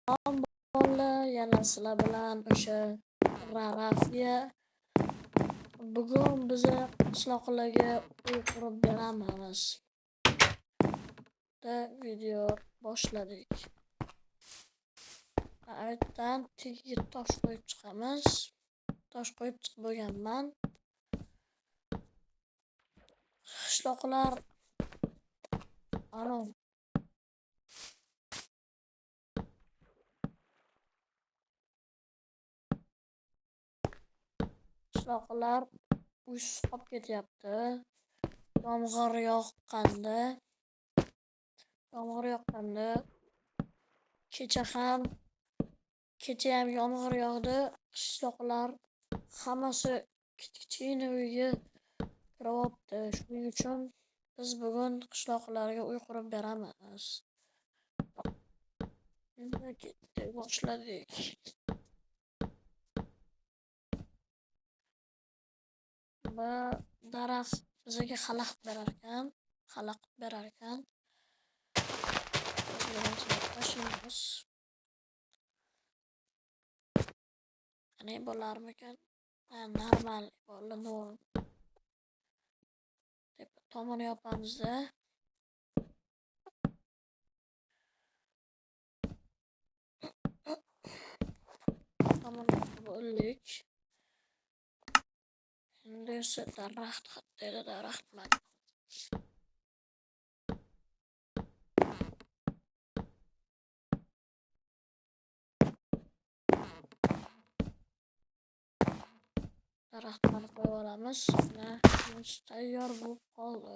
Bolalar, yana sizlar bilan o'sha Rafiya bugun biza qishloqlarga uy qurib beramiz da video boshladik. Aytdan tagiga tosh qo'yib chiqamiz. Tosh qo'yib chiqib bo'lganman. Qishloqlar qishloqlar uysiz qolib ketyapti. Yomg'ir yoqqanda kecha ham yomg'ir yog'di. Qishloqlar hammasi kichkina uyga kiryapti. Shuning uchun biz bugun qishloqlarga uy qurib beramiz. Endi ketdik, boshladik. Bu daraxt bizga xalaqit berar ekan. Tashlaymiz. Qanday bo'larmikan? Normal bo'lar. Deb tomoni yopamiz-da. Tomoni bo'ldik. Endi esa daraxt qayerda daraxt bilan. Daraxtlarni qo'yib olamiz. Mana tayyor bo'lib qoldi.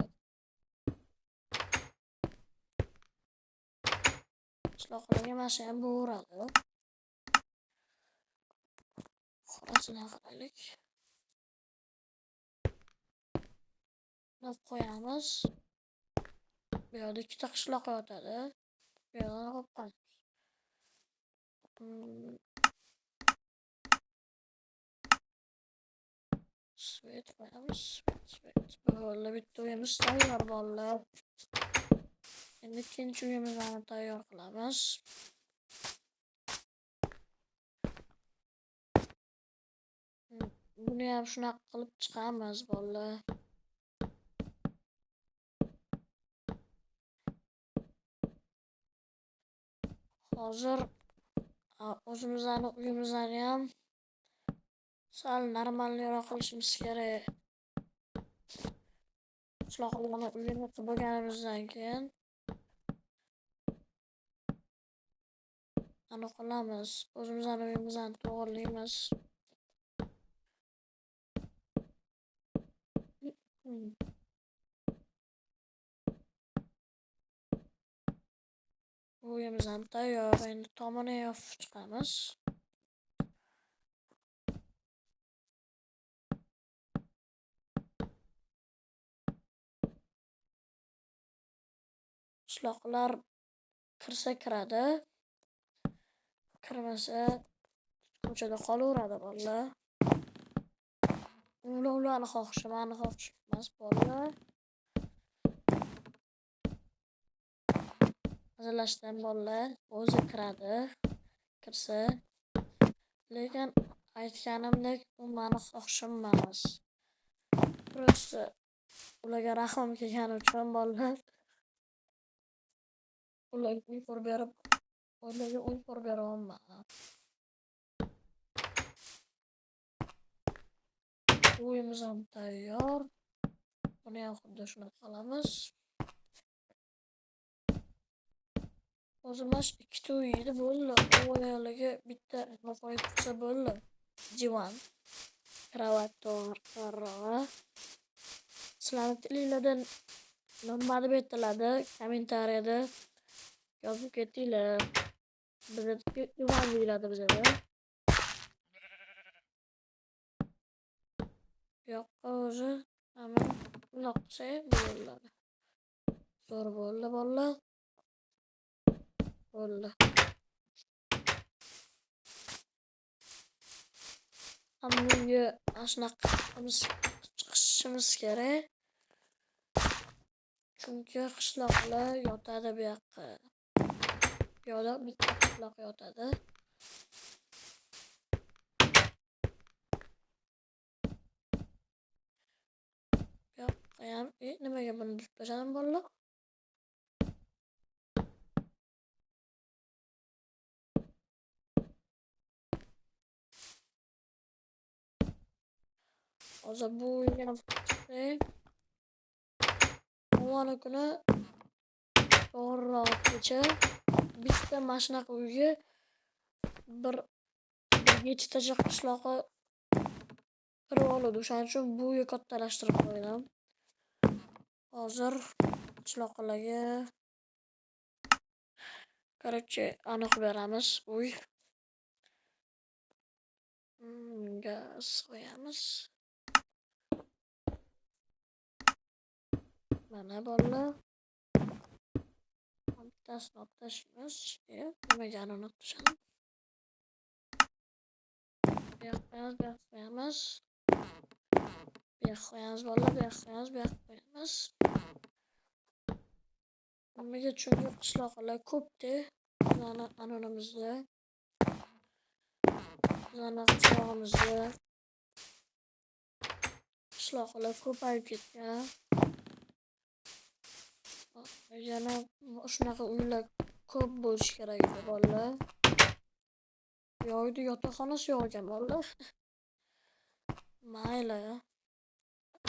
Qishloqlarga mana shu ham bo'radi. Xorasini qaraylik. Naf qo'yamiz. Bu yerda ikkita qishloq yotadi. Bu yerdan olib qo'yamiz. Svet qo'yamiz. Bo'ldi, bitta uyimiz tayyor bo'ldi. Endi ikkinchi uyimizni tayyor qilamiz. Buni ham shunaqa qilib chiqamiz, bo'ldi. Hozir o'zimizning uyimizni ham sal normalroq qilishimiz kerak. Qishloqlarni uyini qilib bo'lganimizdan keyin ana qilamiz. O'zimizning uyimizni to'g'rilaymiz. Uyimiz ham tayyor. Endi tomini yopib chiqamiz. Qishloqlar kirsa kiradi. Kirmasa ko'chada qolaveradi, bolalar. Ularni xohishi, meni xohishim emas, bolalar. Hazillashdan bolalar o'zi kiradi. Kirsa, lekin aytganimdek, u meni xohishim emas. Просто ularga rahmim kelgani uchun bolalar ularga uy qurib beraman. Uyimiz ham tayyor. Buni ham xuddi shunaqa qilamiz. O'zimiz ikkita uy edi, bo'ldi. O'yaliga bitta qo'yib tursa bo'ldi. Divan, kravat, to'g'ri. Sizlarning tilingizdan nima deb aytiladi? Kommentariyada yozib ketinglar. Bizda divan deyiladi bizda. Yo'qqa o'zi hamma bunaqa qilsa bo'ladi. Zo'r bo'ldi, bolalar. Bo'ldi. Hammaga shunaqa chiqishimiz kerak. Chunki qishloqlar yotadi bu yoqqa. Yo'da bitta qishloq yotadi. Bu yoqqa ham nimaga buni buzib tashladim bolalar? Hozir bu uyga chiqsak, avvali kuni to'g'rirog'i kecha bitta mana shunaqa uyga bir yettitacha qishloqqa kirib oladi. O'shaning uchun bu uyga kattalashtirib qo'ydim. Hozir qishloqlarga короче aniq beramiz. Uy gaz qo'yamiz. Mana bolalar. Bittasini olib tashlaymiz. Nimaga olib tashladim? Bu yoqqa qo'yamiz. Bu yoqqa qo'yamiz bolalar. Bu yoqqa qo'yamiz. Bu yoqqa qo'yamiz. Nimaga? Chunki qishloqlar ko'p-da. Bizning anonimizda. Bizning qishlog'imizda qishloqlar ko'payib ketgan. Yana shunaqa uylar ko'p bo'lishi kerak edi bolalar. Yo'qdi, yotoqxonasi yo'q ekan bolalar. Mayli.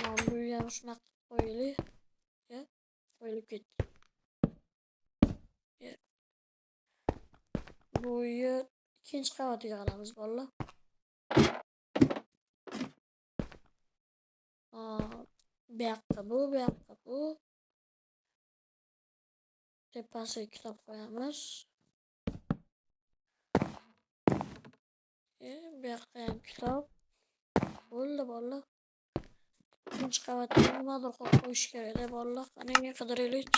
Mana bu ham shunaqa qo'yaylik. Qo'yilib ketdi. Bu uyni ikkinchi qavatiga qilamiz bolalar. Bu yoqqa bu yoqqa bu. Tepasiga kitob qo'yamiz. Bu yoqqa ham kitob. Bo'ldi bolalar. Ikkinchi qavatga nimadir qo'yib qo'yish kerak bolalar. Qani qidiraylik.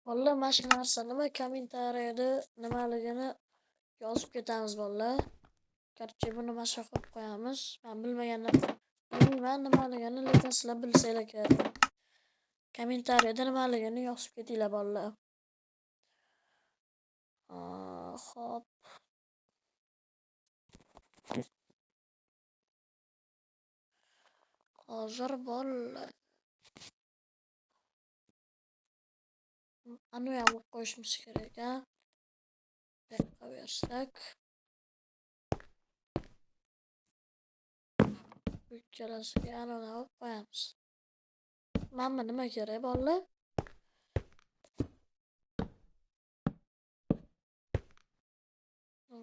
Bolalar mana shu narsa nima kommentariyada nimaligini yozib ketamiz bolalar. Короче buni mana shu qo'yib qo'yamiz. Men bilmaganimni bilmayman nimaligini, lekin sizlar bilsanglar kerak. Kommentariyada nimaligini yozib ketinglar bolalar. Xo'p. Hozir bolalar anu ham qo'yishimiz kerak a. Buyoqqa bersak. Bu ikkalasiga anuni olib qo'yamiz. Mana nima kerak bolalar?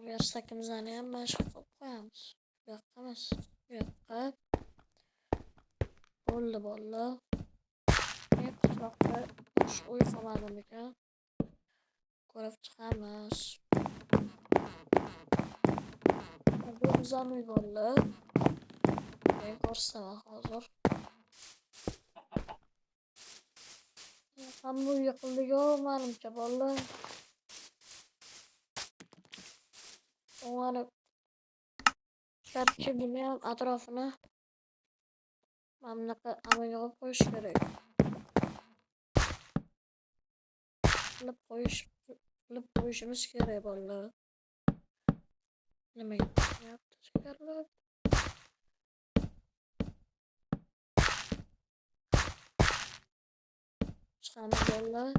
Versakimizni ham mana shu qo'yib qo'yamiz. Bu yoqqa emas, bu yoqqa. Bo'ldi bolalar. Qishloqda bosh uy qolmadim ekan. Ko'rib chiqamiz. Bu bizning uy bolalar. Men ko'rsaman hozir. Hamma uy yiqildi-ku, menimcha bolalar. O'g'ani kartga buni ham atrofini mana bunaqa amalga olib qo'yish kerak. Qilib qo'yishimiz kerak bolalar. Nimaga qilyapti chiqarib? Chiqamiz bolalar.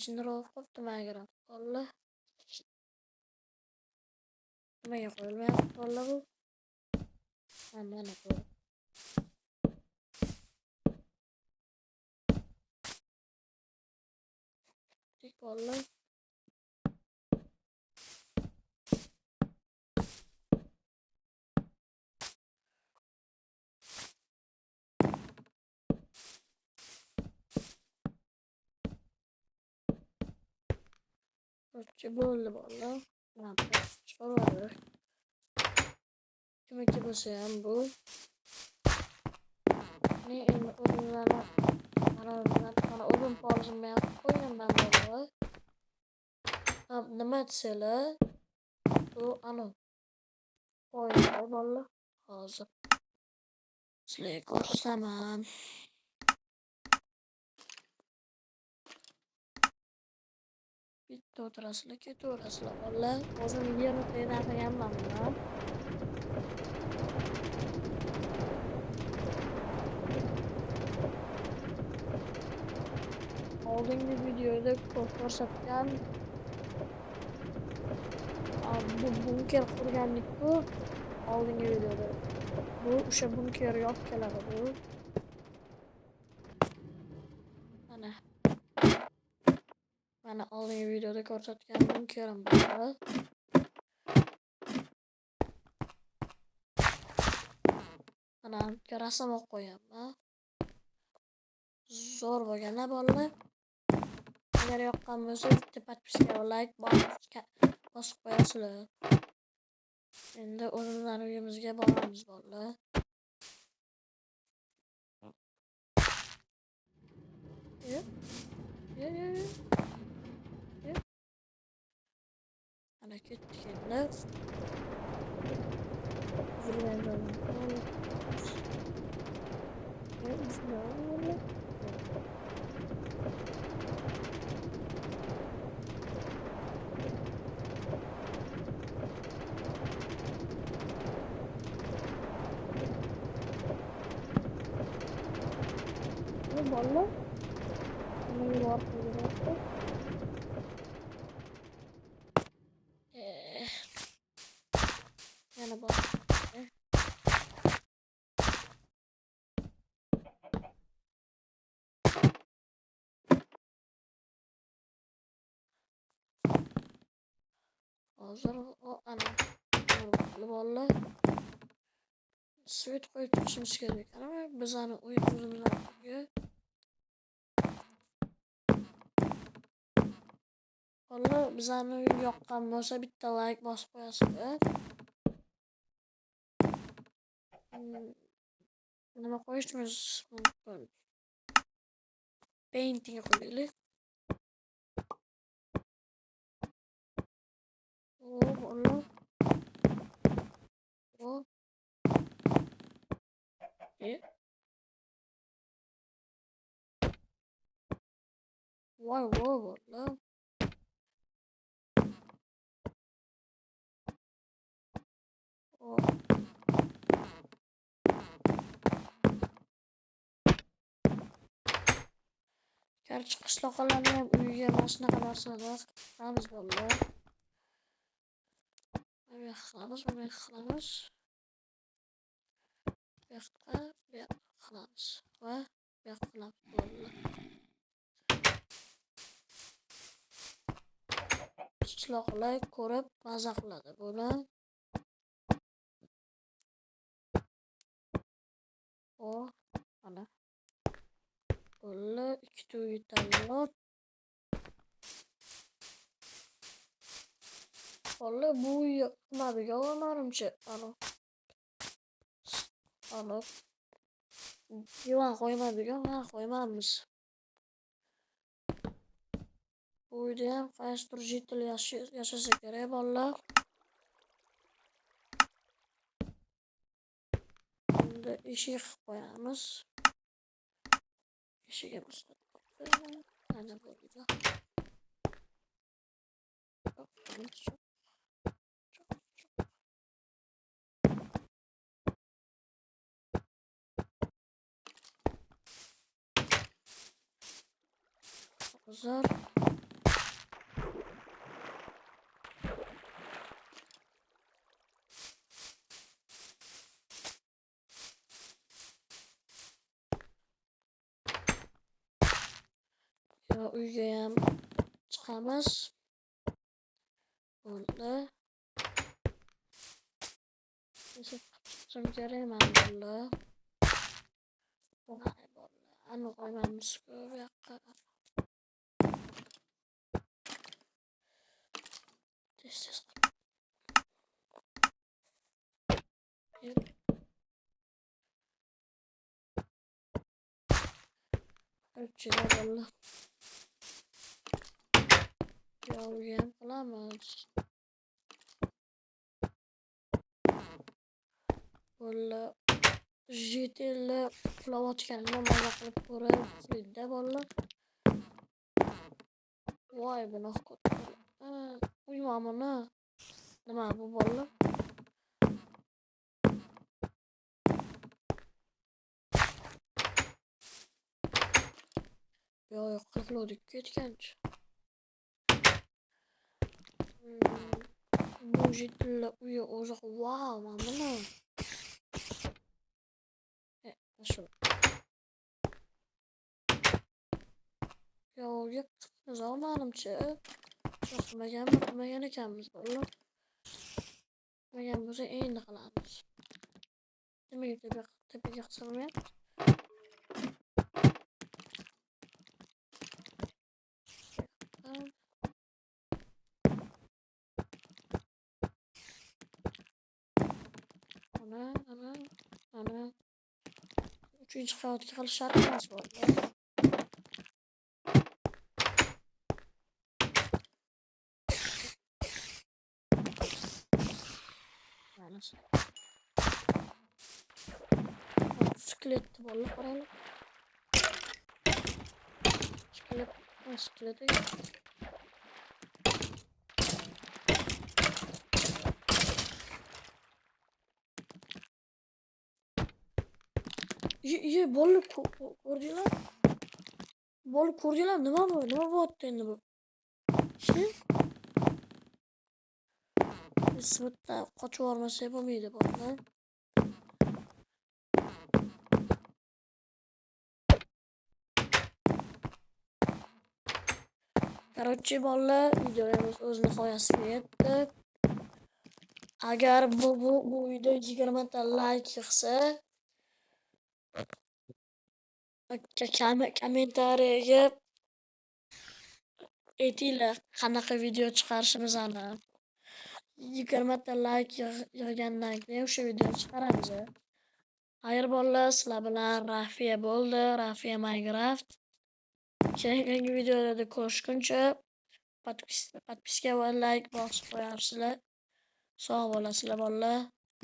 Jinrov qopti menga bolalar. Nimaga qo'yilmayapti bolalar bu? Mana bu. Tik bolalar. Bo'ldi bolalar. Mana chiqarib. Kimga bo'lsa ham bu. Ne endi o'rinlarni mana o'rin polizimni ham qo'yganman bolalar. Nima desanglar? Bu anu. Qo'yinglar bolalar. Hozir Sizlarga ko'rsataman. Bitta o'tirasizlar, ketaverasizlar bolalar. O'zim 20 tadan qilganman buni. Oldingi videoda ko'rsatgan bu bunker qurgandik-ku oldingi videoda. Bu o'sha bunker yo'q keladi bu. Mana oldingi videoda ko'rsatgan bunkerim bor. Mana rasm olib qo'yapman. Zo'r bo'lgan-a bolalar. Agar yoqqan bo'lsa bitta podpiska va like bosib qo'yasizlar. Endi o'zimizning uyimizga boramiz bolalar. Ana ketdik endi. Buzilgan joydan to'g'ri. Buzilgan bolalar. Nimaga borib qo'ydiryapti? Yana bor. Hozir ana bolalar. Svet qo'yib chiqishimiz kerak. Ana bizani uyimizga. Bolalar bizani uy yoqqan bo'lsa bitta like bosib qo'yasizlar. Nima qo'yishimiz mumkin? Painting qo'yaylik. Bolalar. Voy bolalar. Gerçi qishloqlarni ham uyiga mana shunaqa narsalar qilamiz bolalar. Bu yoqqa qilamiz. Bu yoqqa qilamiz va bu yoqqa qilamiz bolalar. Qishloqlar ko'rib maza qiladi buni. Mana. Bolalar ikkita uy tayyor. Bolalar bu uy qilmadigan menimcha ana divan qo'ymadigan, qo'ymamiz. Bu uyda ham qaysidir jitil yashasa kerak bolalar. Endi eshik qo'yamiz. Eshigimiz mana bo'ldi. Hozir uyga ham chiqamiz. Bunda chiqishim kerak men bolalar. Ani qo'ymamiz-ku bu yoqqa. Tez ölçüler bolalar. Uyga ham qilamiz. Bolalar JT'li uxlayotganini maza qilib ko'rib qo'ydi bolalar. Voy gunoh ko'tarilib. Uymamini. Nima bu bolalar? Yo'q, qildik ketgancha. Bu JT'li uyi o'zi wow, mana. Shu. Yo'q, yo'q, manimcha. Qilmagan ekanmiz bolalar. Qilmagan bo'lsa endi qilamiz. Nimaga tepaga qilmayapti? Ana. 3-chi qavatga qilish shart emas bolalar. Mana shu. Skeletni bolalar qaranglar. Skelet. Ye bolalar ko'rdinglar? Bolalar ko'rdinglar? Nima bo'lyapti endi bu? Sirtda qochib olmasa bo'lmaydi bolalar. Короче, bolalar, videomiz o'z nihoyasiga yetdi. Agar bu video 20 ta like yig'sa, kommentariyaga aytinglar qanaqa video chiqarishimizni. 20 ta like yig'gandan keyin o'sha videoni chiqaramiz. Xayr bolalar, sizlar bilan Rafiya bo'ldi, Rafiya Minecraft. Keyingi videolarda ko'rishguncha podpiska va like bosib qo'yasizlar. Sog' bo'lasizlar bolalar.